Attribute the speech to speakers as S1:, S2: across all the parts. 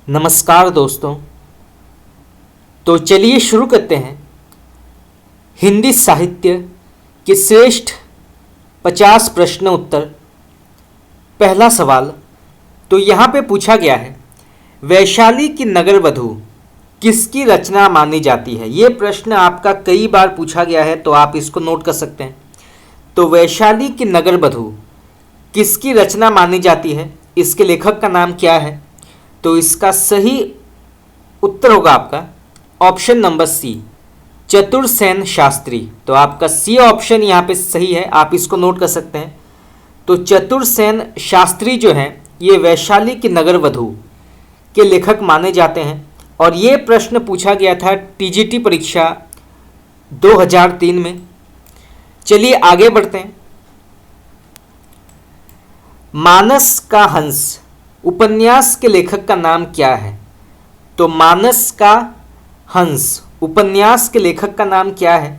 S1: नमस्कार दोस्तों। तो चलिए शुरू करते हैं हिंदी साहित्य के श्रेष्ठ 50 प्रश्न उत्तर। पहला सवाल तो यहाँ पे पूछा गया है, वैशाली की नगर वधू किसकी रचना मानी जाती है। ये प्रश्न आपका कई बार पूछा गया है, तो आप इसको नोट कर सकते हैं। तो वैशाली की नगर वधू किसकी रचना मानी जाती है, इसके लेखक का नाम क्या है। तो इसका सही उत्तर होगा आपका option number C, Chatursen Shastri. तो आपका सी ऑप्शन यहाँ पे सही है, आप इसको नोट कर सकते हैं। तो चतुरसेन शास्त्री जो हैं ये वैशाली की नगर वधू के लेखक माने जाते हैं। और ये प्रश्न पूछा गया था टीजीटी परीक्षा 2003 में। चलिए आगे बढ़ते हैं। मानस का हंस उपन्यास के लेखक का नाम क्या है। तो मानस का हंस उपन्यास के लेखक का नाम क्या है।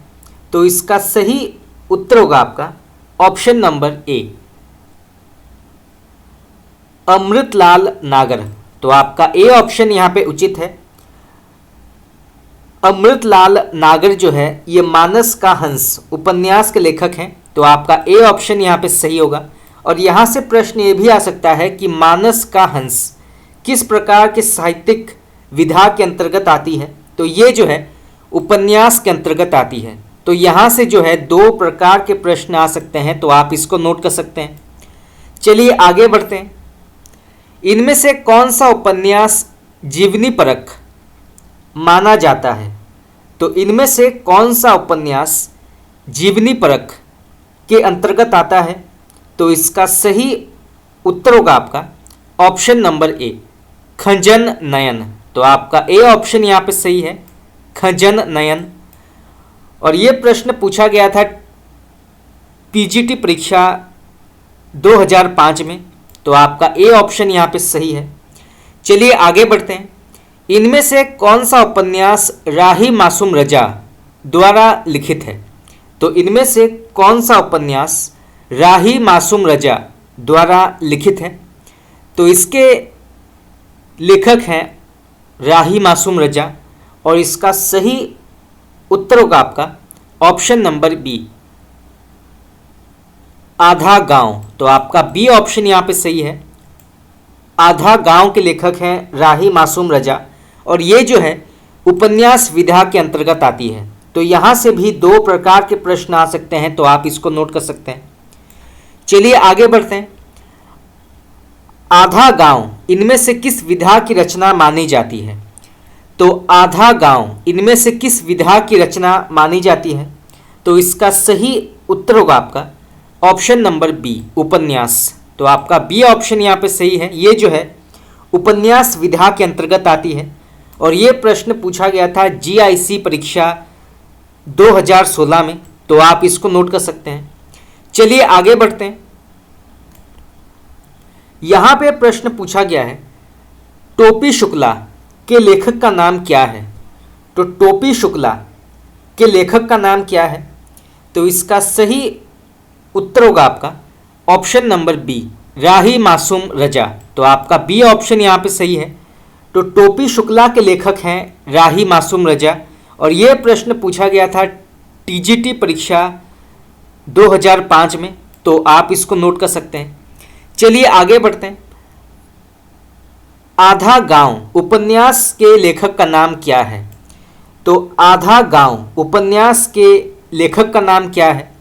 S1: तो इसका सही उत्तर होगा आपका ऑप्शन नंबर ए, अमृतलाल नागर। तो आपका ए ऑप्शन यहाँ पे उचित है। अमृतलाल नागर जो है ये मानस का हंस उपन्यास के लेखक हैं। तो आपका ए ऑप्शन यहाँ पे सही होगा। और यहाँ से प्रश्न ये भी आ सकता है कि मानस का हंस किस प्रकार के साहित्यिक विधा के अंतर्गत आती है। तो ये जो है उपन्यास के अंतर्गत आती है। तो यहाँ से जो है दो प्रकार के प्रश्न आ सकते हैं, तो आप इसको नोट कर सकते हैं। चलिए आगे बढ़ते हैं। इनमें से कौन सा उपन्यास जीवनी परक माना जाता है। तो इनमें से कौन सा उपन्यास जीवनी परक के अंतर्गत आता है। तो इसका सही उत्तर होगा आपका ऑप्शन नंबर ए, खंजन नयन। तो आपका ए ऑप्शन यहाँ पे सही है, खंजन नयन। और ये प्रश्न पूछा गया था पीजीटी परीक्षा 2005 में। तो आपका ए ऑप्शन यहाँ पे सही है। चलिए आगे बढ़ते हैं। इनमें से कौन सा उपन्यास राही मासूम रजा द्वारा लिखित है। तो इनमें से कौन सा उपन्यास राही मासूम रजा द्वारा लिखित है। तो इसके लेखक हैं राही मासूम रजा। और इसका सही उत्तर होगा आपका ऑप्शन नंबर बी, आधा गांव। तो आपका बी ऑप्शन यहाँ पे सही है। आधा गांव के लेखक हैं राही मासूम रजा। और ये जो है उपन्यास विधा के अंतर्गत आती है। तो यहाँ से भी दो प्रकार के प्रश्न आ सकते हैं, तो आप इसको नोट कर सकते हैं। चलिए आगे बढ़ते हैं। आधा गांव इनमें से किस विधा की रचना मानी जाती है। तो आधा गांव इनमें से किस विधा की रचना मानी जाती है। तो इसका सही उत्तर होगा आपका ऑप्शन नंबर बी, उपन्यास। तो आपका बी ऑप्शन यहाँ पे सही है। ये जो है उपन्यास विधा के अंतर्गत आती है। और ये प्रश्न पूछा गया था जीआईसी परीक्षा 2016 में। तो आप इसको नोट कर सकते हैं। चलिए आगे बढ़ते हैं। यहां पे प्रश्न पूछा गया है टोपी शुक्ला के लेखक का नाम क्या है। तो टोपी शुक्ला के लेखक का नाम क्या है। तो इसका सही उत्तर होगा आपका option number B, Rahi Masoom रजा। तो आपका बी ऑप्शन यहाँ पे सही है। तो टोपी शुक्ला के लेखक हैं राही मासूम रजा। और ये प्रश्न पूछा गया था टीजीटी परीक्षा 2005 में। तो आप इसको नोट कर सकते हैं। चलिए आगे बढ़ते हैं। आधा गांव उपन्यास के लेखक का नाम क्या है। तो आधा गांव उपन्यास के लेखक का नाम क्या है।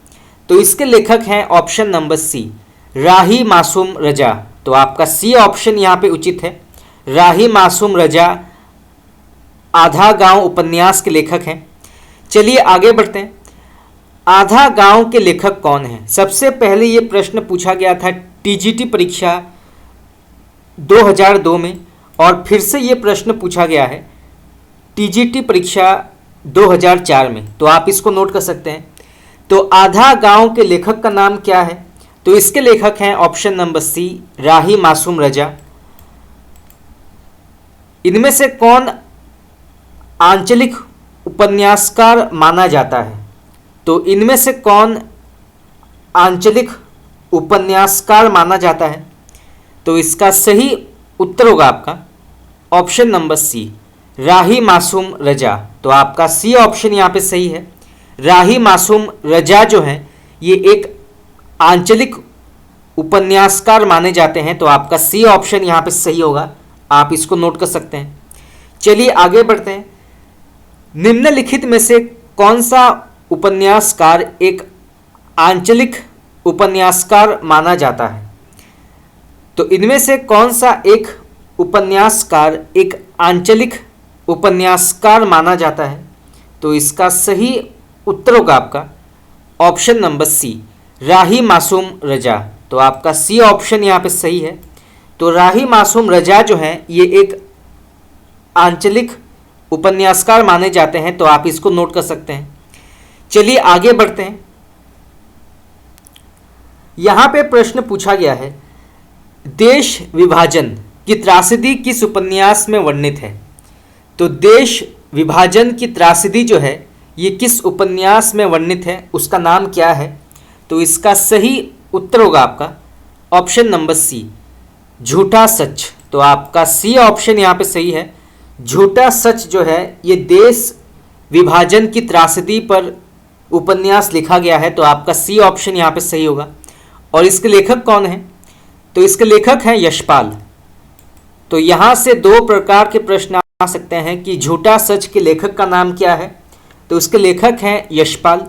S1: तो इसके लेखक हैं ऑप्शन नंबर सी, राही मासूम रजा। तो आपका सी ऑप्शन यहाँ पे उचित है। राही मासूम रजा आधा गांव उपन्यास के लेखक हैं। चलिए आगे बढ़ते हैं। आधा गांव के लेखक कौन हैं। सबसे पहले ये प्रश्न पूछा गया था टीजीटी परीक्षा 2002 में। और फिर से ये प्रश्न पूछा गया है टीजीटी परीक्षा 2004 में। तो आप इसको नोट कर सकते हैं। तो आधा गांव के लेखक का नाम क्या है। तो इसके लेखक हैं ऑप्शन नंबर सी, राही मासूम रजा। इनमें से कौन आंचलिक उपन्यासकार माना जाता है। तो इनमें से कौन आंचलिक उपन्यासकार माना जाता है। तो इसका सही उत्तर होगा आपका ऑप्शन नंबर सी, राही मासूम रजा। तो आपका सी ऑप्शन यहाँ पे सही है। राही मासूम रजा जो है ये एक आंचलिक उपन्यासकार माने जाते हैं। तो आपका सी ऑप्शन यहाँ पे सही होगा, आप इसको नोट कर सकते हैं। चलिए आगे बढ़ते हैं। निम्नलिखित में से कौन सा उपन्यासकार एक आंचलिक उपन्यासकार माना जाता है? तो इनमें से कौन सा एक उपन्यासकार एक आंचलिक उपन्यासकार माना जाता है? तो इसका सही उत्तर होगा आपका ऑप्शन नंबर सी, राही मासूम रजा। तो आपका सी ऑप्शन यहाँ पे सही है। तो राही मासूम रजा जो है ये एक आंचलिक उपन्यासकार माने जाते हैं। तो आप इसको नोट कर सकते हैं। चलिए आगे बढ़ते हैं। यहाँ पे प्रश्न पूछा गया है, देश विभाजन की त्रासदी किस उपन्यास में वर्णित है? तो देश विभाजन की त्रासदी जो है ये किस उपन्यास में वर्णित है, उसका नाम क्या है? तो इसका सही उत्तर होगा आपका ऑप्शन नंबर सी, झूठा सच। तो आपका सी ऑप्शन यहाँ पे सही है। झूठा सच जो है ये देश विभाजन की त्रासदी पर उपन्यास लिखा गया है। तो आपका सी ऑप्शन यहाँ पे सही होगा। और इसके लेखक कौन हैं? तो इसके लेखक हैं यशपाल। तो यहाँ से दो प्रकार के प्रश्न आ सकते हैं कि झूठा सच के लेखक का नाम क्या है? तो इसके लेखक हैं यशपाल।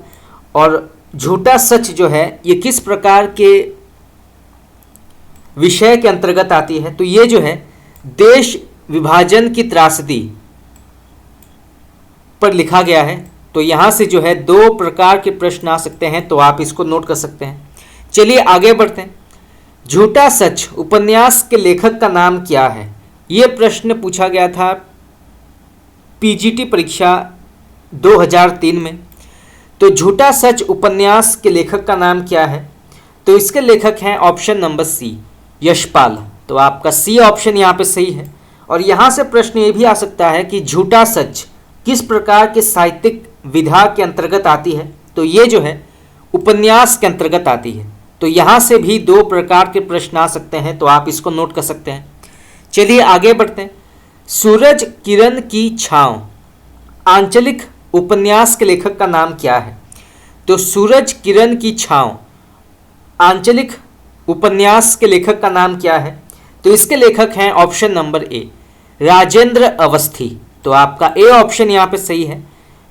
S1: और झूठा सच जो है ये किस प्रकार के विषय के अंतर्गत आती है? तो ये जो है देश विभाजन की त्रासदी पर लिखा गया है। तो यहाँ से जो है दो प्रकार के प्रश्न आ सकते हैं। तो आप इसको नोट कर सकते हैं। चलिए आगे बढ़ते हैं। झूठा सच उपन्यास के लेखक का नाम क्या है? ये प्रश्न पूछा गया था पीजीटी परीक्षा 2003 में। तो झूठा सच उपन्यास के लेखक का नाम क्या है? तो इसके लेखक हैं ऑप्शन नंबर सी, यशपाल। तो आपका सी ऑप्शन यहाँ पे सही है। और यहाँ से प्रश्न ये भी आ सकता है कि झूठा सच किस प्रकार के साहित्यिक विधा के अंतर्गत आती है? तो ये जो है उपन्यास के अंतर्गत आती है। तो यहाँ से भी दो प्रकार के प्रश्न आ सकते हैं। तो आप इसको नोट कर सकते हैं। चलिए आगे बढ़ते हैं। सूरज किरण की छाँव आंचलिक उपन्यास के लेखक का नाम क्या है? तो सूरज किरण की छाँव आंचलिक उपन्यास के लेखक का नाम क्या है? तो इसके लेखक हैं option number A, Rajendra Awasthi. तो आपका ए ऑप्शन यहाँ पे सही है।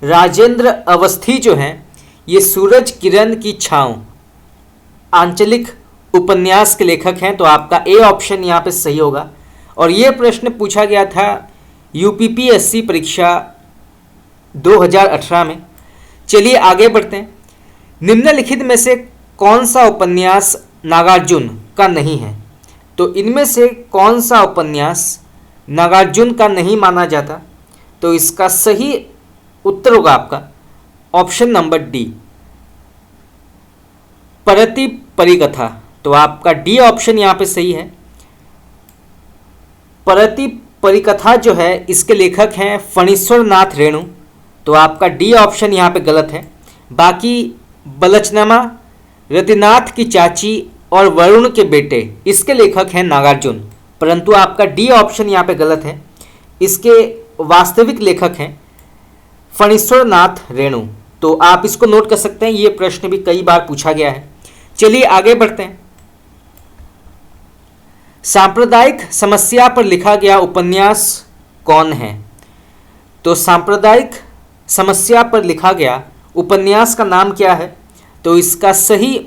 S1: राजेंद्र अवस्थी जो हैं ये सूरज किरण की छाँव आंचलिक उपन्यास के लेखक हैं। तो आपका ए ऑप्शन यहाँ पे सही होगा। और ये प्रश्न पूछा गया था यूपीपीएससी परीक्षा 2018 में। चलिए आगे बढ़ते हैं। निम्नलिखित में से कौन सा उपन्यास नागार्जुन का नहीं है? तो इनमें से कौन सा उपन्यास नागार्जुन का नहीं माना जाता? तो इसका सही उत्तर होगा आपका ऑप्शन नंबर डी, परति परिकथा। तो आपका डी ऑप्शन यहाँ पे सही है। परति परिकथा जो है इसके लेखक हैं फणीश्वर नाथ रेणु। तो आपका डी ऑप्शन यहाँ पे गलत है। बाकी बलचनामा, रतिनाथ की चाची और वरुण के बेटे इसके लेखक हैं नागार्जुन। परंतु आपका डी ऑप्शन यहाँ पे गलत है। इसके वास्तविक लेखक हैं फणीश्वर नाथ रेणु। तो आप इसको नोट कर सकते हैं। ये प्रश्न भी कई बार पूछा गया है। चलिए आगे बढ़ते हैं। सांप्रदायिक समस्या पर लिखा गया उपन्यास कौन है? तो सांप्रदायिक समस्या पर लिखा गया उपन्यास का नाम क्या है? तो इसका सही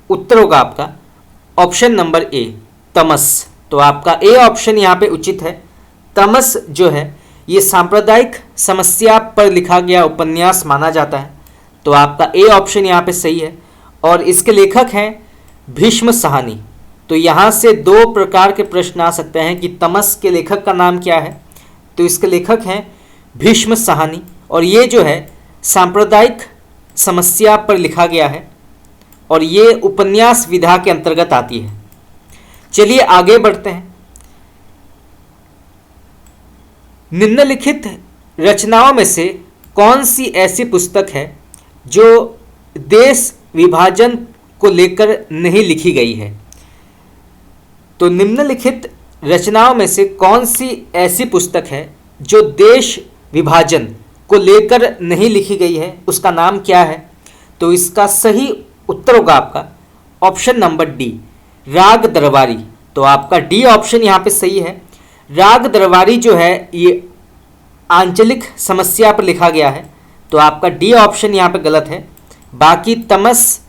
S1: उत्तर होगा आपका ऑप्शन नंबर ए, तमस। तो आपका ए ऑप्शन यहाँ पे उचित है। तमस जो है ये सांप्रदायिक समस्या पर लिखा गया उपन्यास माना जाता है। तो आपका ए ऑप्शन यहाँ पे सही है। और इसके लेखक हैं भीष्म साहनी। तो यहाँ से दो प्रकार के प्रश्न आ सकते हैं कि तमस के लेखक का नाम क्या है? तो इसके लेखक हैं भीष्म साहनी। और ये जो है सांप्रदायिक समस्या पर लिखा गया है और ये उपन्यास विधा के अंतर्गत आती है। चलिए आगे बढ़ते हैं। निम्नलिखित रचनाओं में से कौन सी ऐसी पुस्तक है जो देश विभाजन को लेकर नहीं लिखी गई है? तो निम्नलिखित रचनाओं में से कौन सी ऐसी पुस्तक है जो देश विभाजन को लेकर नहीं लिखी गई है, उसका नाम क्या है? तो इसका सही उत्तर होगा आपका ऑप्शन नंबर डी, राग दरबारी। तो आपका डी ऑप्शन यहाँ पे सही है। राग दरबारी जो है ये आंचलिक समस्या पर लिखा गया है, तो आपका डी ऑप्शन यहाँ पे गलत है। बाकी तमस,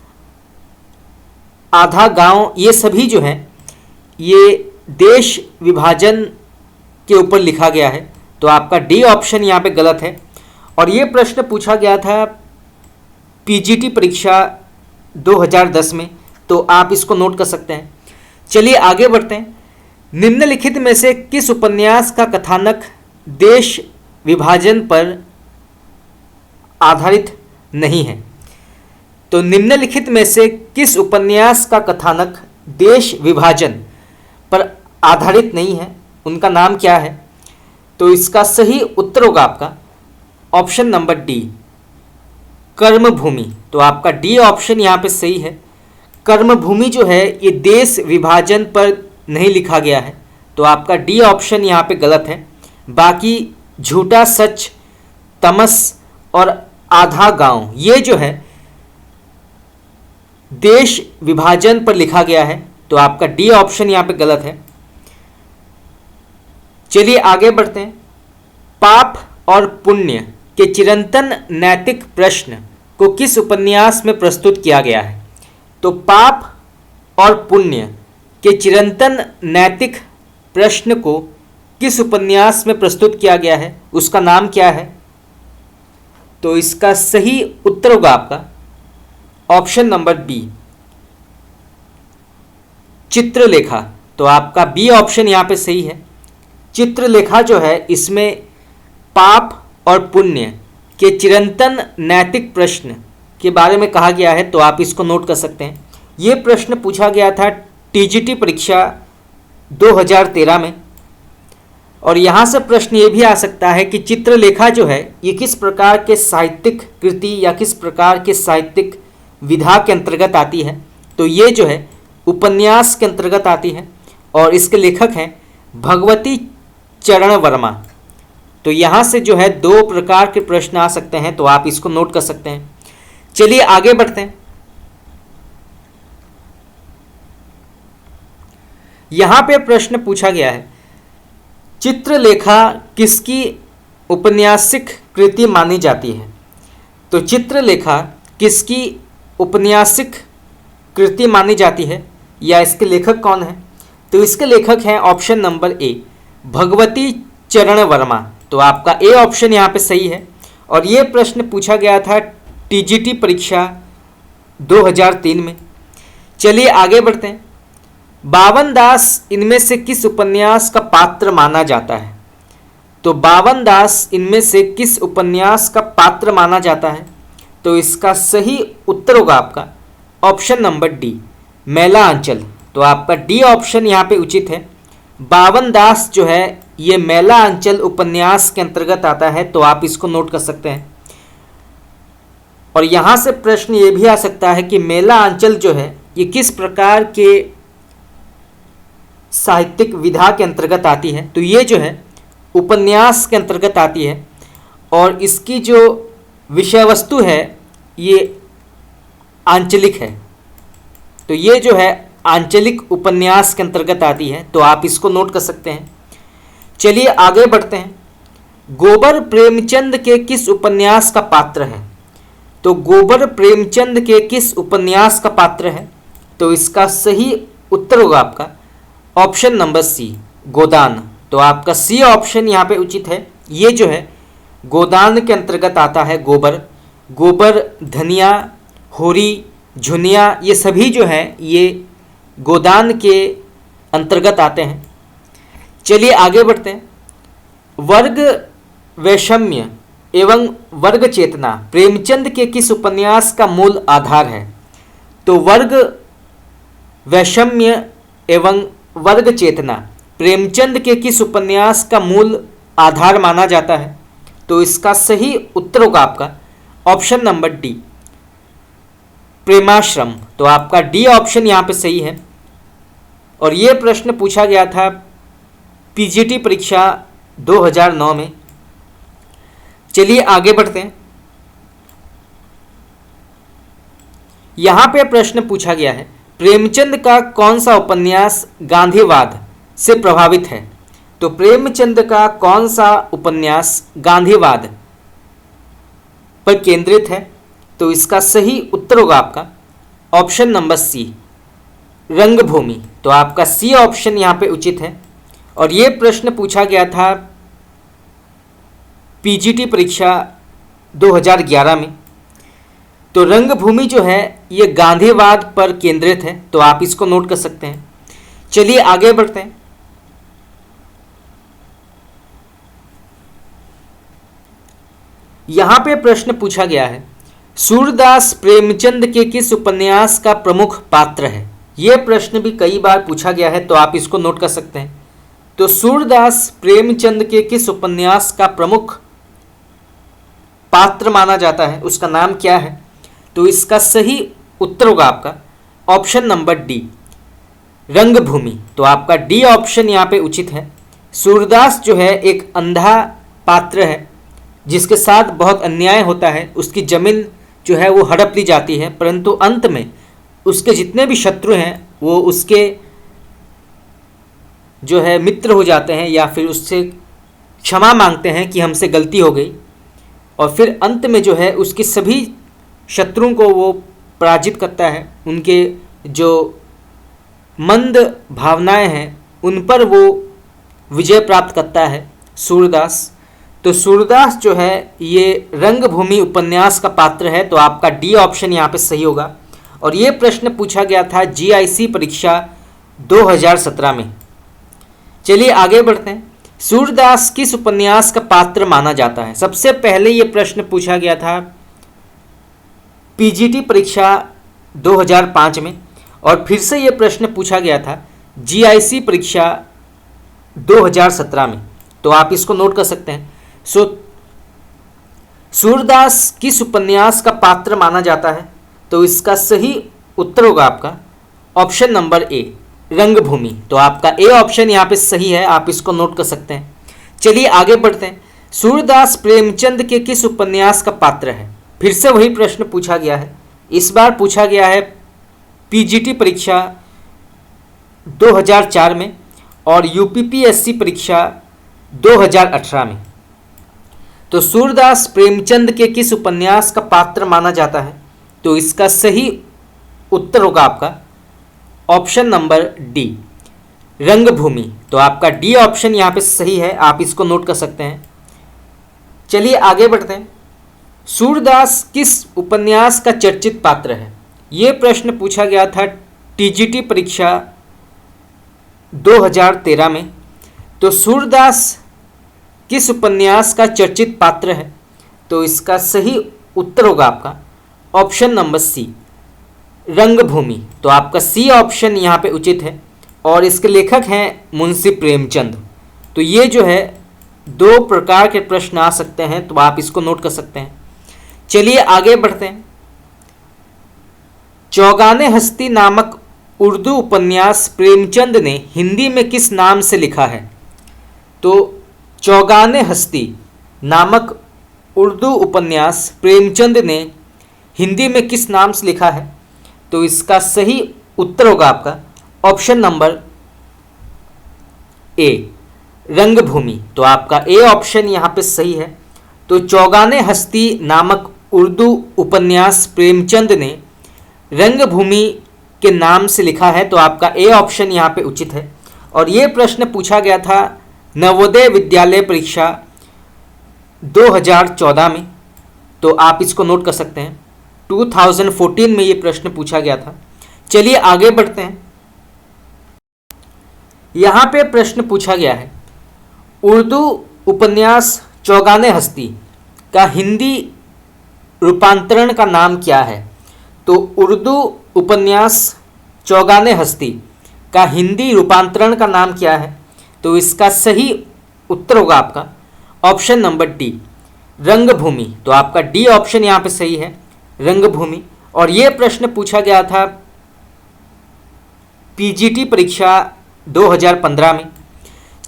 S1: आधा गांव, ये सभी जो है ये देश विभाजन के ऊपर लिखा गया है, तो आपका डी ऑप्शन यहाँ पे गलत है। और ये प्रश्न पूछा गया था पीजीटी परीक्षा 2010 में, तो आप इसको नोट कर सकते हैं। चलिए आगे बढ़ते हैं। निम्नलिखित में से किस उपन्यास का कथानक देश विभाजन पर आधारित नहीं है? तो निम्नलिखित में से किस उपन्यास का कथानक देश विभाजन पर आधारित नहीं है, उनका नाम क्या है? तो इसका सही उत्तर होगा आपका ऑप्शन नंबर डी, कर्मभूमि। तो आपका डी ऑप्शन यहाँ पे सही है। कर्मभूमि जो है ये देश विभाजन पर नहीं लिखा गया है, तो आपका डी ऑप्शन यहाँ पे गलत है। बाकी झूठा सच, तमस और आधा गांव, ये जो है देश विभाजन पर लिखा गया है, तो आपका डी ऑप्शन यहाँ पे गलत है। चलिए आगे बढ़ते हैं। पाप और पुण्य के चिरंतन नैतिक प्रश्न को किस उपन्यास में प्रस्तुत किया गया है? तो पाप और पुण्य के चिरंतन नैतिक प्रश्न को किस उपन्यास में प्रस्तुत किया गया है, उसका नाम क्या है? तो इसका सही उत्तर होगा आपका ऑप्शन नंबर बी, चित्रलेखा। तो आपका बी ऑप्शन यहाँ पे सही है। चित्रलेखा जो है इसमें पाप और पुण्य के चिरंतन नैतिक प्रश्न के बारे में कहा गया है, तो आप इसको नोट कर सकते हैं। ये प्रश्न पूछा गया था टीजीटी परीक्षा 2013 में। और यहाँ से प्रश्न ये भी आ सकता है कि चित्रलेखा जो है ये किस प्रकार के साहित्यिक कृति या किस प्रकार के साहित्यिक विधा के अंतर्गत आती है? तो ये जो है उपन्यास के अंतर्गत आती है और इसके लेखक हैं भगवती चरण वर्मा। तो यहाँ से जो है दो प्रकार के प्रश्न आ सकते हैं, तो आप इसको नोट कर सकते हैं। चलिए आगे बढ़ते हैं। यहाँ पे प्रश्न पूछा गया है चित्रलेखा किसकी औपन्यासिक कृति मानी जाती है? तो चित्रलेखा किसकी औपन्यासिक कृति मानी जाती है या इसके लेखक कौन है? तो इसके लेखक हैं ऑप्शन नंबर ए, भगवती चरण वर्मा। तो आपका ए ऑप्शन यहाँ पे सही है। और ये प्रश्न पूछा गया था टीजीटी परीक्षा 2003 में। चलिए आगे बढ़ते हैं। बावन दास इनमें से किस उपन्यास का पात्र माना जाता है? तो बावन दास इनमें से किस उपन्यास का पात्र माना जाता है? तो इसका सही उत्तर होगा आपका ऑप्शन नंबर डी, मैला आंचल। तो आपका डी ऑप्शन यहाँ पे उचित है। बावन दास जो है ये मैला आंचल उपन्यास के अंतर्गत आता है, तो आप इसको नोट कर सकते हैं। और यहाँ से प्रश्न ये भी आ सकता है कि मैला आंचल जो है ये किस प्रकार के साहित्यिक विधा के अंतर्गत आती है? तो ये जो है उपन्यास के अंतर्गत आती है और इसकी जो विषय वस्तु है ये आंचलिक है। तो ये जो है आंचलिक उपन्यास के अंतर्गत आती है, तो आप इसको नोट कर सकते हैं। चलिए आगे बढ़ते हैं। गोबर प्रेमचंद के किस उपन्यास का पात्र है? तो गोबर प्रेमचंद के किस उपन्यास का पात्र है? तो इसका सही उत्तर होगा आपका ऑप्शन नंबर सी, गोदान। तो आपका सी ऑप्शन यहाँ पे उचित है। ये जो है गोदान के अंतर्गत आता है। गोबर, गोबर, धनिया, होरी, झुनिया, ये सभी जो हैं ये गोदान के अंतर्गत आते हैं। चलिए आगे बढ़ते हैं। वर्ग वैषम्य एवं वर्ग चेतना प्रेमचंद के किस उपन्यास का मूल आधार है? तो वर्ग वैषम्य एवं वर्ग चेतना प्रेमचंद के किस उपन्यास का मूल आधार माना जाता है? तो इसका सही उत्तर होगा आपका ऑप्शन नंबर डी, प्रेमाश्रम। तो आपका डी ऑप्शन यहाँ पे सही है। और ये प्रश्न पूछा गया था पीजीटी परीक्षा 2009 में। चलिए आगे बढ़ते हैं। यहां पे प्रश्न पूछा गया है, प्रेमचंद का कौन सा उपन्यास गांधीवाद से प्रभावित है? तो प्रेमचंद का कौन सा उपन्यास गांधीवाद पर केंद्रित है? तो इसका सही उत्तर होगा आपका ऑप्शन नंबर सी, रंगभूमि। तो आपका सी ऑप्शन यहां पे उचित है। और ये प्रश्न पूछा गया था पीजीटी परीक्षा 2011 में। तो रंगभूमि जो है ये गांधीवाद पर केंद्रित है, तो आप इसको नोट कर सकते हैं। चलिए आगे बढ़ते हैं। यहां पे प्रश्न पूछा गया है, सूरदास प्रेमचंद के किस उपन्यास का प्रमुख पात्र है? यह प्रश्न भी कई बार पूछा गया है, तो आप इसको नोट कर सकते हैं। तो सूरदास प्रेमचंद के किस उपन्यास का प्रमुख पात्र माना जाता है, उसका नाम क्या है? तो इसका सही उत्तर होगा आपका ऑप्शन नंबर डी, रंगभूमि। तो आपका डी ऑप्शन यहाँ पे उचित है। सूरदास जो है एक अंधा पात्र है जिसके साथ बहुत अन्याय होता है, उसकी जमीन जो है वो हड़प ली जाती है, परंतु अंत में उसके जितने भी शत्रु हैं वो उसके जो है मित्र हो जाते हैं या फिर उससे क्षमा मांगते हैं कि हमसे गलती हो गई, और फिर अंत में जो है उसकी सभी शत्रुओं को वो पराजित करता है। उनके जो मंद भावनाएं हैं उन पर वो विजय प्राप्त करता है सूरदास। तो सूरदास जो है ये रंगभूमि उपन्यास का पात्र है, तो आपका डी ऑप्शन यहाँ पे सही होगा। और ये प्रश्न पूछा गया था जीआईसी परीक्षा 2017 में। चलिए आगे बढ़ते हैं। सूरदास किस उपन्यास का पात्र माना जाता है? सबसे पहले ये प्रश्न पूछा गया था पीजीटी परीक्षा 2005 में, और फिर से ये प्रश्न पूछा गया था जीआईसी परीक्षा 2017 में। तो आप इसको नोट कर सकते हैं। सूरदास किस उपन्यास का पात्र माना जाता है? तो इसका सही उत्तर होगा आपका ऑप्शन नंबर ए, रंगभूमि। तो आपका ए ऑप्शन यहाँ पे सही है, आप इसको नोट कर सकते हैं। चलिए आगे बढ़ते हैं। सूरदास प्रेमचंद के किस उपन्यास का पात्र है? फिर से वही प्रश्न पूछा गया है। इस बार पूछा गया है पीजीटी परीक्षा 2004 में और यूपीपीएससी परीक्षा 2018 में। तो सूरदास प्रेमचंद के किस उपन्यास का पात्र माना जाता है? तो इसका सही उत्तर होगा आपका ऑप्शन नंबर डी, रंगभूमि। तो आपका डी ऑप्शन यहाँ पे सही है, आप इसको नोट कर सकते हैं। चलिए आगे बढ़ते हैं। सूरदास किस उपन्यास का चर्चित पात्र है? ये प्रश्न पूछा गया था टीजीटी परीक्षा 2013 में। तो सूरदास किस उपन्यास का चर्चित पात्र है? तो इसका सही उत्तर होगा आपका ऑप्शन नंबर सी, रंगभूमि। तो आपका सी ऑप्शन यहाँ पे उचित है। और इसके लेखक हैं मुंशी प्रेमचंद। तो ये जो है दो प्रकार के प्रश्न आ सकते हैं, तो आप इसको नोट कर सकते हैं। चलिए आगे बढ़ते हैं। चौगाने हस्ती नामक उर्दू उपन्यास प्रेमचंद ने हिंदी में किस नाम से लिखा है? तो चौगाने हस्ती नामक उर्दू उपन्यास प्रेमचंद ने हिंदी में किस नाम से लिखा है? तो इसका सही उत्तर होगा आपका ऑप्शन नंबर ए, रंगभूमि। तो आपका ए ऑप्शन यहाँ पे सही है। तो चौगाने हस्ती नामक उर्दू उपन्यास प्रेमचंद ने रंगभूमि के नाम से लिखा है। तो आपका ए ऑप्शन यहाँ पे उचित है। और ये प्रश्न पूछा गया था नवोदय विद्यालय परीक्षा 2014 में। तो आप इसको नोट कर सकते हैं। 2014 में ये प्रश्न पूछा गया था। चलिए आगे बढ़ते हैं। यहाँ पे प्रश्न पूछा गया है उर्दू उपन्यास चौगाने हस्ती का हिंदी रूपांतरण का नाम क्या है? तो उर्दू उपन्यास चौगाने हस्ती का हिंदी रूपांतरण का नाम क्या है? तो इसका सही उत्तर होगा आपका ऑप्शन नंबर डी, रंगभूमि। तो आपका डी ऑप्शन यहाँ पे सही है, रंगभूमि। और ये प्रश्न पूछा गया था पीजीटी परीक्षा 2015 में।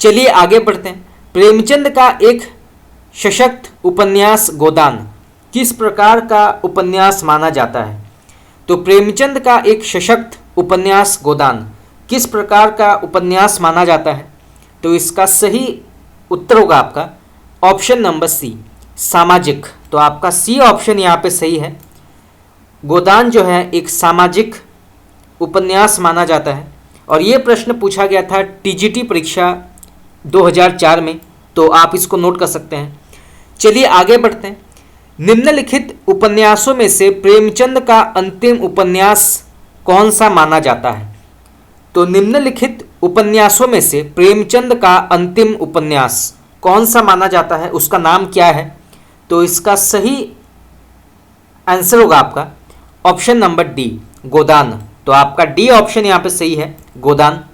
S1: चलिए आगे बढ़ते हैं। प्रेमचंद का एक सशक्त उपन्यास गोदान किस प्रकार का उपन्यास माना जाता है? तो प्रेमचंद का एक सशक्त उपन्यास गोदान किस प्रकार का उपन्यास माना जाता है? तो इसका सही उत्तर होगा आपका ऑप्शन नंबर सी, सामाजिक। तो आपका सी ऑप्शन यहाँ पे सही है। गोदान जो है एक सामाजिक उपन्यास माना जाता है और ये प्रश्न पूछा गया था टीजीटी परीक्षा 2004 में, तो आप इसको नोट कर सकते हैं। चलिए आगे बढ़ते हैं। निम्नलिखित उपन्यासों में से प्रेमचंद का अंतिम उपन्यास कौन सा माना जाता है? तो निम्नलिखित उपन्यासों में से प्रेमचंद का अंतिम उपन्यास कौन सा माना जाता है, उसका नाम क्या है? तो इसका सही आंसर होगा आपका ऑप्शन नंबर डी, गोदान। तो आपका डी ऑप्शन यहाँ पे सही है, गोदान।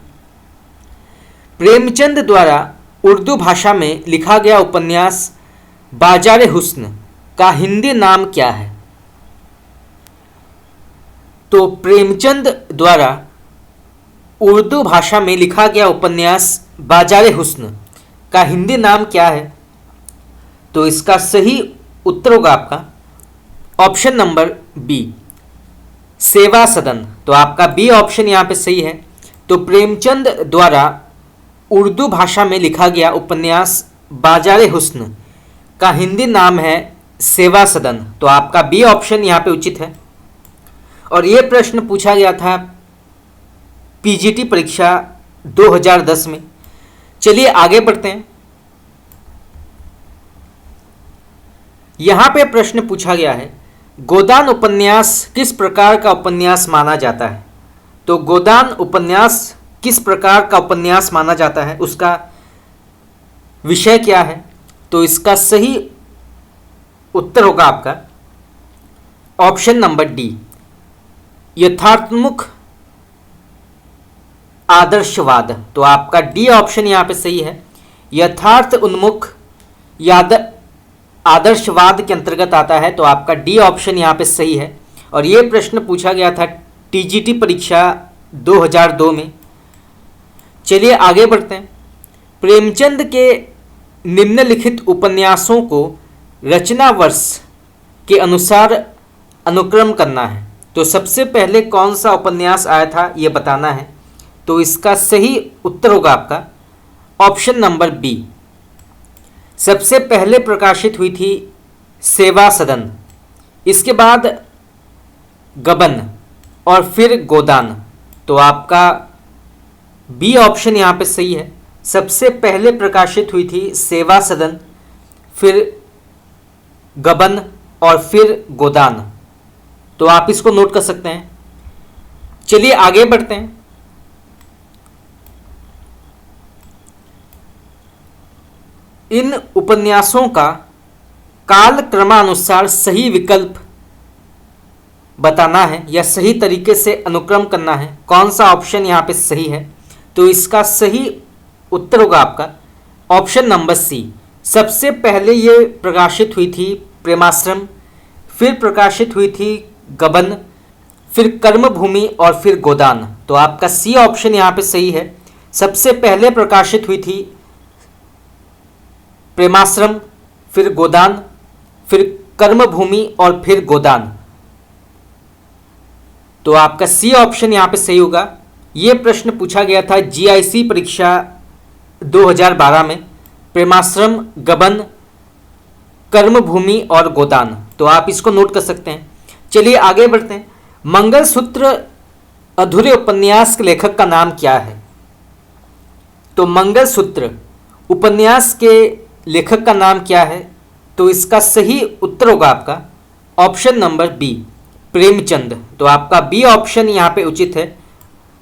S1: प्रेमचंद द्वारा उर्दू भाषा में लिखा गया उपन्यास बाजार हुस्न का हिंदी नाम क्या है? तो प्रेमचंद द्वारा उर्दू भाषा में लिखा गया उपन्यास बाजार हुस्न का हिंदी नाम क्या है? तो इसका सही उत्तर होगा आपका ऑप्शन नंबर बी, सेवा सदन। तो आपका बी ऑप्शन यहाँ पे सही है। तो प्रेमचंद द्वारा उर्दू भाषा में लिखा गया उपन्यास बाजार हुस्न का हिंदी नाम है सेवा सदन। तो आपका बी ऑप्शन यहाँ पे उचित है। और ये प्रश्न पूछा गया था पीजीटी परीक्षा 2010 में। चलिए आगे बढ़ते हैं। यहाँ पे प्रश्न पूछा गया है गोदान उपन्यास किस प्रकार का उपन्यास माना जाता है? तो गोदान उपन्यास किस प्रकार का उपन्यास माना जाता है, उसका विषय क्या है? तो इसका सही उत्तर होगा आपका ऑप्शन नंबर डी, यथार्थमुख आदर्शवाद। तो आपका डी ऑप्शन यहाँ पे सही है। यथार्थ उन्मुख आदर्शवाद के अंतर्गत आता है। तो आपका डी ऑप्शन यहाँ पे सही है। और ये प्रश्न पूछा गया था टीजीटी परीक्षा 2002 में। चलिए आगे बढ़ते हैं। प्रेमचंद के निम्नलिखित उपन्यासों को रचना वर्ष के अनुसार अनुक्रम करना है। तो सबसे पहले कौन सा उपन्यास आया था ये बताना है। तो इसका सही उत्तर होगा आपका ऑप्शन नंबर बी, सबसे पहले प्रकाशित हुई थी सेवा सदन, इसके बाद गबन और फिर गोदान। तो आपका बी ऑप्शन यहाँ पे सही है। सबसे पहले प्रकाशित हुई थी सेवा सदन, फिर गबन और फिर गोदान। तो आप इसको नोट कर सकते हैं। चलिए आगे बढ़ते हैं। इन उपन्यासों का काल क्रमानुसार सही विकल्प बताना है या सही तरीके से अनुक्रम करना है। कौन सा ऑप्शन यहाँ पे सही है? तो इसका सही उत्तर होगा आपका ऑप्शन नंबर सी। सबसे पहले ये प्रकाशित हुई थी प्रेमाश्रम, फिर प्रकाशित हुई थी गबन, फिर कर्मभूमि और फिर गोदान। तो आपका सी ऑप्शन यहाँ पे सही है। सबसे पहले प्रकाशित हुई थी प्रेमाश्रम, फिर गोदान, फिर कर्मभूमि और फिर गोदान। तो आपका सी ऑप्शन यहाँ पे सही होगा। ये प्रश्न पूछा गया था जीआईसी परीक्षा 2012 में। प्रेमाश्रम, गबन, कर्मभूमि और गोदान। तो आप इसको नोट कर सकते हैं। चलिए आगे बढ़ते हैं। मंगलसूत्र अधूरे उपन्यास के लेखक का नाम क्या है? तो मंगलसूत्र उपन्यास के लेखक का नाम क्या है? तो इसका सही उत्तर होगा आपका ऑप्शन नंबर बी, प्रेमचंद। तो आपका बी ऑप्शन यहाँ पे उचित है।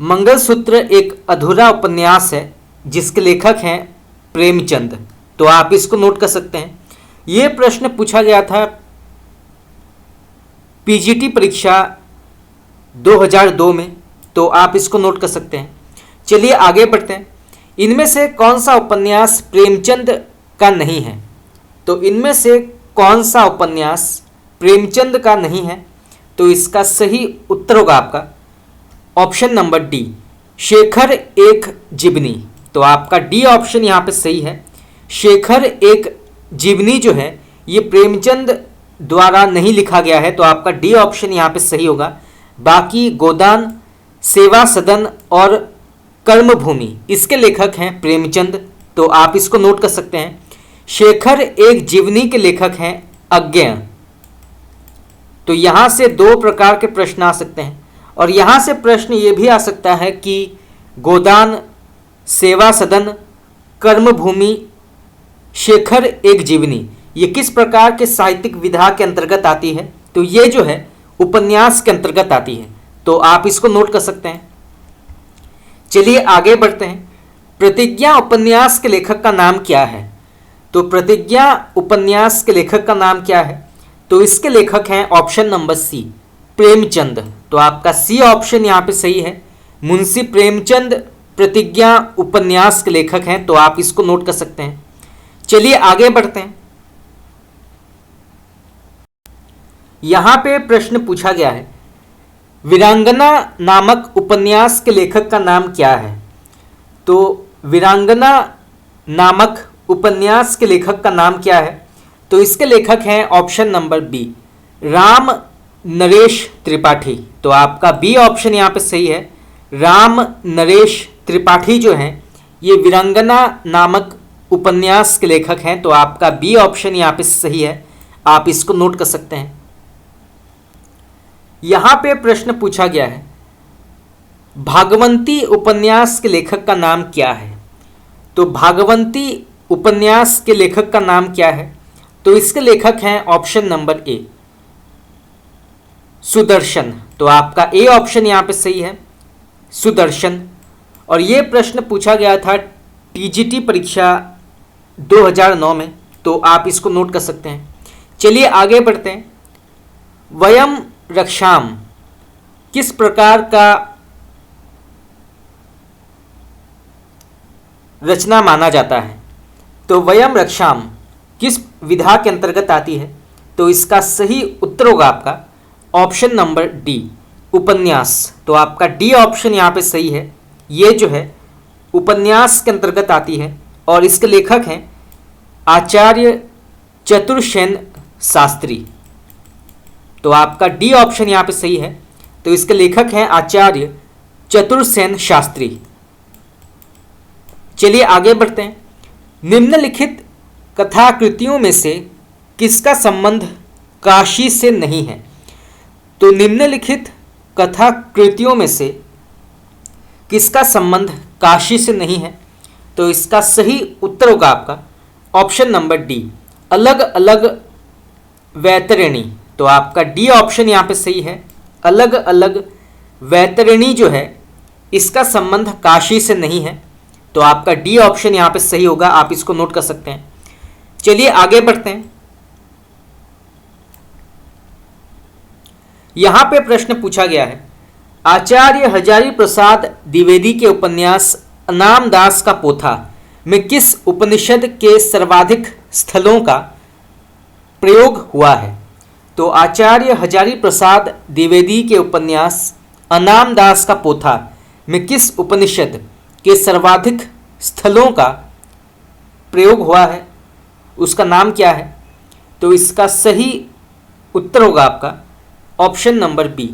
S1: मंगलसूत्र एक अधूरा उपन्यास है जिसके लेखक हैं प्रेमचंद। तो आप इसको नोट कर सकते हैं। ये प्रश्न पूछा गया था पीजीटी परीक्षा 2002 में। तो आप इसको नोट कर सकते हैं। चलिए आगे बढ़ते हैं। इनमें से कौन सा उपन्यास प्रेमचंद का नहीं है? तो इनमें से कौन सा उपन्यास प्रेमचंद का नहीं है? तो इसका सही उत्तर होगा आपका ऑप्शन नंबर डी, शेखर एक जीवनी। तो आपका डी ऑप्शन यहाँ पे सही है। शेखर एक जीवनी जो है ये प्रेमचंद द्वारा नहीं लिखा गया है, तो आपका डी ऑप्शन यहाँ पे सही होगा। बाकी गोदान, सेवा सदन और कर्मभूमि इसके लेखक हैं प्रेमचंद, तो आप इसको नोट कर सकते हैं। शेखर एक जीवनी के लेखक हैं अज्ञेय। तो यहाँ से दो प्रकार के प्रश्न आ सकते हैं, और यहाँ से प्रश्न ये भी आ सकता है कि गोदान, सेवा सदन, कर्मभूमि, शेखर एक जीवनी ये किस प्रकार के साहित्यिक विधा के अंतर्गत आती है। तो ये जो है उपन्यास के अंतर्गत आती है, तो आप इसको नोट कर सकते हैं। चलिए आगे बढ़ते हैं। प्रतिज्ञा उपन्यास के लेखक का नाम क्या है। तो प्रतिज्ञा उपन्यास के लेखक का नाम क्या है, तो इसके लेखक हैं ऑप्शन नंबर सी, प्रेमचंद। तो आपका सी ऑप्शन यहाँ पे सही है। मुंशी प्रेमचंद प्रतिज्ञा उपन्यास के लेखक हैं, तो आप इसको नोट कर सकते हैं। चलिए आगे बढ़ते हैं। यहाँ पे प्रश्न पूछा गया है, वीरांगना नामक उपन्यास के लेखक का नाम क्या है। तो वीरांगना नामक उपन्यास के लेखक का नाम क्या है, तो इसके लेखक हैं option number B, Ram Naresh Tripathi. तो आपका बी ऑप्शन यहाँ पे सही है। राम नरेश त्रिपाठी जो हैं ये वीरांगना नामक उपन्यास के लेखक हैं, तो आपका बी ऑप्शन यहाँ पे सही है। आप इसको नोट कर सकते हैं। यहाँ पे प्रश्न पूछा गया है, भागवंती उपन्यास के लेखक का नाम क्या है। तो भागवंती उपन्यास के लेखक का नाम क्या है, तो इसके लेखक हैं ऑप्शन नंबर ए, सुदर्शन। तो आपका ए ऑप्शन यहाँ पे सही है, सुदर्शन। और ये प्रश्न पूछा गया था टीजीटी परीक्षा 2009 में, तो आप इसको नोट कर सकते हैं। चलिए आगे बढ़ते हैं। वयम रक्षाम किस प्रकार का रचना माना जाता है। तो वयम रक्षाम किस विधा के अंतर्गत आती है, तो इसका सही उत्तर होगा आपका ऑप्शन नंबर डी, उपन्यास। तो आपका डी ऑप्शन यहाँ पे सही है। ये जो है उपन्यास के अंतर्गत आती है, और इसके लेखक हैं आचार्य चतुर्सेन शास्त्री। तो आपका डी ऑप्शन यहाँ पे सही है। तो इसके लेखक हैं आचार्य चतुर्सेन शास्त्री। चलिए आगे बढ़ते हैं। निम्नलिखित कथाकृतियों में से किसका संबंध काशी से नहीं है। तो निम्नलिखित कथाकृतियों में से किसका संबंध काशी से नहीं है, तो इसका सही उत्तर होगा आपका ऑप्शन नंबर डी, अलग अलग वैतरणी। तो आपका डी ऑप्शन यहाँ पे सही है। अलग अलग वैतरणी जो है इसका संबंध काशी से नहीं है, तो आपका डी ऑप्शन यहाँ पे सही होगा। आप इसको नोट कर सकते हैं। चलिए आगे बढ़ते हैं। यहाँ पे प्रश्न पूछा गया है, आचार्य हजारी प्रसाद द्विवेदी के उपन्यास अनाम दास का पोथा में किस उपनिषद के सर्वाधिक स्थलों का प्रयोग हुआ है। तो आचार्य हजारी प्रसाद द्विवेदी के उपन्यास अनाम दास का पोथा में किस उपनिषद के सर्वाधिक स्थलों का प्रयोग हुआ है, उसका नाम क्या है। तो इसका सही उत्तर होगा आपका ऑप्शन नंबर बी,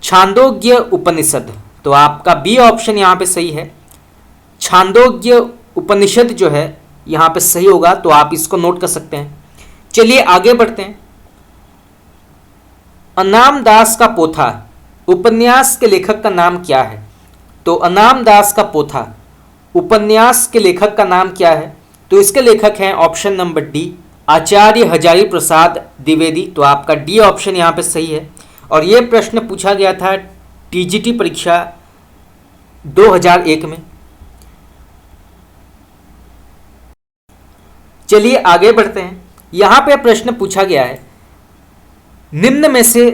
S1: छांदोग्य उपनिषद। तो आपका बी ऑप्शन यहाँ पे सही है। छांदोग्य उपनिषद जो है यहाँ पे सही होगा, तो आप इसको नोट कर सकते हैं। चलिए आगे बढ़ते हैं। अनाम दास का पोथा उपन्यास के लेखक का नाम क्या है। तो अनाम दास का पोथा उपन्यास के लेखक का नाम क्या है, तो इसके लेखक हैं ऑप्शन नंबर डी, आचार्य हजारी प्रसाद द्विवेदी। तो आपका डी ऑप्शन यहाँ पे सही है। और ये प्रश्न पूछा गया था टीजीटी परीक्षा 2001 में। चलिए आगे बढ़ते हैं। यहाँ पे प्रश्न पूछा गया है, निम्न में से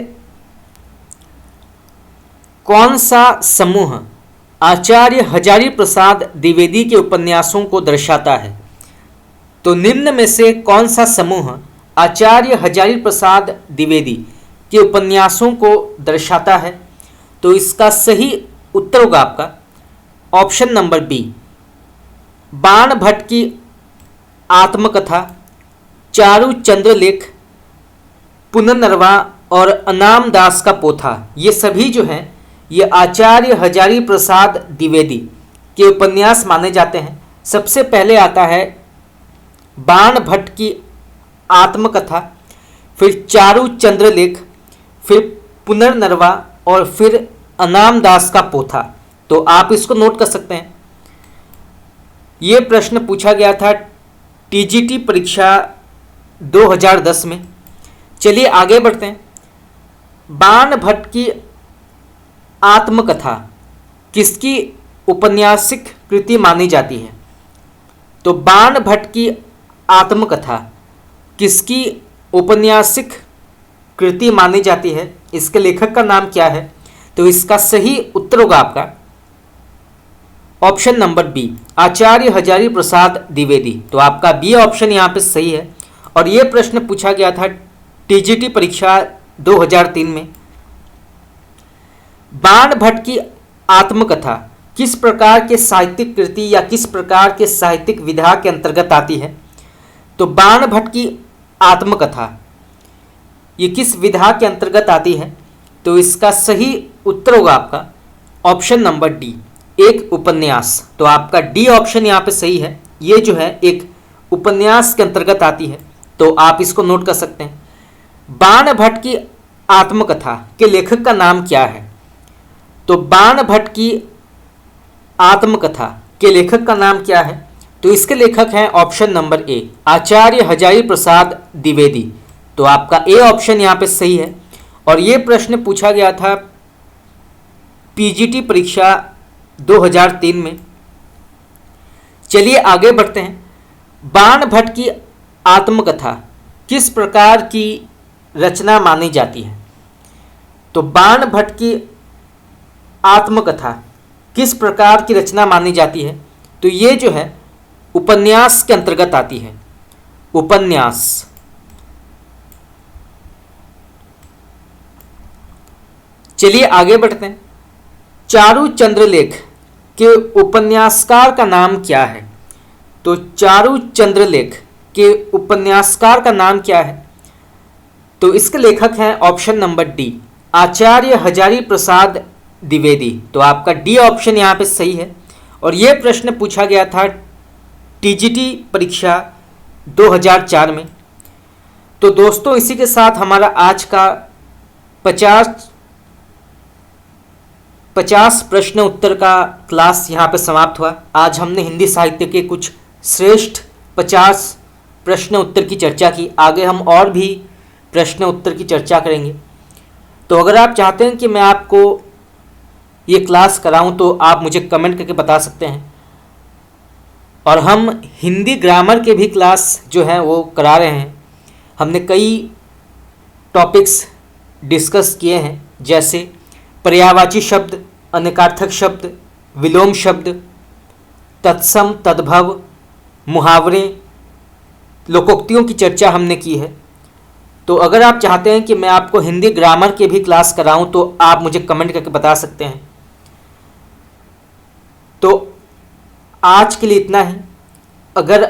S1: कौन सा समूह आचार्य हजारी प्रसाद द्विवेदी के उपन्यासों को दर्शाता है। तो निम्न में से कौन सा समूह आचार्य हजारी प्रसाद द्विवेदी के उपन्यासों को दर्शाता है, तो इसका सही उत्तर होगा आपका ऑप्शन नंबर बी, बाण भट्ट की आत्मकथा, चारू चंद्रलेख, पुनर्नवा और अनाम दास का पोथा, ये सभी जो हैं ये आचार्य हजारी प्रसाद द्विवेदी के उपन्यास माने जाते हैं। सबसे पहले आता है बाण भट्ट की आत्मकथा, फिर चारू चंद्रलेख, फिर पुनर्नवा और फिर अनाम दास का पोथा। तो आप इसको नोट कर सकते हैं। ये प्रश्न पूछा गया था टीजीटी परीक्षा 2010 में। चलिए आगे बढ़ते हैं। बाण भट्ट की आत्मकथा किसकी औपन्यासिक कृति मानी जाती है? तो बाण भट्ट की आत्मकथा किसकी औपन्यासिक कृति मानी जाती है? इसके लेखक का नाम क्या है? तो इसका सही उत्तर होगा आपका ऑप्शन नंबर बी, आचार्य हजारी प्रसाद द्विवेदी। तो आपका बी ऑप्शन यहाँ पे सही है। और ये प्रश्न पूछा गया था टीजीटी परीक्षा 2003 में। बाण भट्ट की आत्मकथा किस प्रकार के साहित्यिक कृति या किस प्रकार के साहित्यिक विधा के अंतर्गत आती है? तो बाण भट्ट की आत्मकथा ये किस विधा के अंतर्गत आती है? तो इसका सही उत्तर होगा आपका ऑप्शन नंबर डी, एक उपन्यास। तो आपका डी ऑप्शन यहाँ पे सही है। ये जो है एक उपन्यास के अंतर्गत आती है। तो आप इसको नोट कर सकते हैं। बाण भट्ट की आत्मकथा के लेखक का नाम क्या है? तो बाण भट्ट की आत्मकथा के लेखक का नाम क्या है? तो इसके लेखक हैं ऑप्शन नंबर ए, आचार्य हजारी प्रसाद द्विवेदी। तो आपका ए ऑप्शन यहाँ पे सही है। और ये प्रश्न पूछा गया था पीजीटी परीक्षा 2003 में। चलिए आगे बढ़ते हैं। बाण भट्ट की आत्मकथा किस प्रकार की रचना मानी जाती है? तो बाण भट्ट की आत्मकथा किस प्रकार की रचना मानी जाती है? तो ये जो है उपन्यास के अंतर्गत आती है, उपन्यास। चलिए आगे बढ़ते हैं। चारू चंद्रलेख के उपन्यासकार का नाम क्या है? तो चारू चंद्रलेख के उपन्यासकार का नाम क्या है? तो इसके लेखक हैं ऑप्शन नंबर डी, आचार्य हजारी प्रसाद द्विवेदी। तो आपका डी ऑप्शन यहाँ पे सही है। और ये प्रश्न पूछा गया था टीजीटी परीक्षा 2004 में। तो दोस्तों इसी के साथ हमारा आज का 50 प्रश्न उत्तर का क्लास यहाँ पे समाप्त हुआ। आज हमने हिंदी साहित्य के कुछ श्रेष्ठ 50 प्रश्न उत्तर की चर्चा की। आगे हम और भी प्रश्न उत्तर की चर्चा करेंगे। तो अगर आप चाहते हैं कि मैं आपको ये क्लास कराऊं तो आप मुझे कमेंट करके बता सकते हैं। और हम हिंदी ग्रामर के भी क्लास जो हैं वो करा रहे हैं। हमने कई टॉपिक्स डिस्कस किए हैं, जैसे पर्यायवाची शब्द, अनेकार्थक शब्द, विलोम शब्द, तत्सम, तद्भव, मुहावरे, लोकोक्तियों की चर्चा हमने की है। तो अगर आप चाहते हैं कि मैं आपको हिंदी ग्रामर के भी क्लास कराऊं तो आप मुझे कमेंट करके बता सकते हैं। तो आज के लिए इतना ही। अगर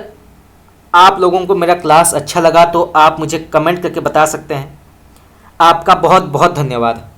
S1: आप लोगों को मेरा क्लास अच्छा लगा तो आप मुझे कमेंट करके बता सकते हैं। आपका बहुत बहुत धन्यवाद।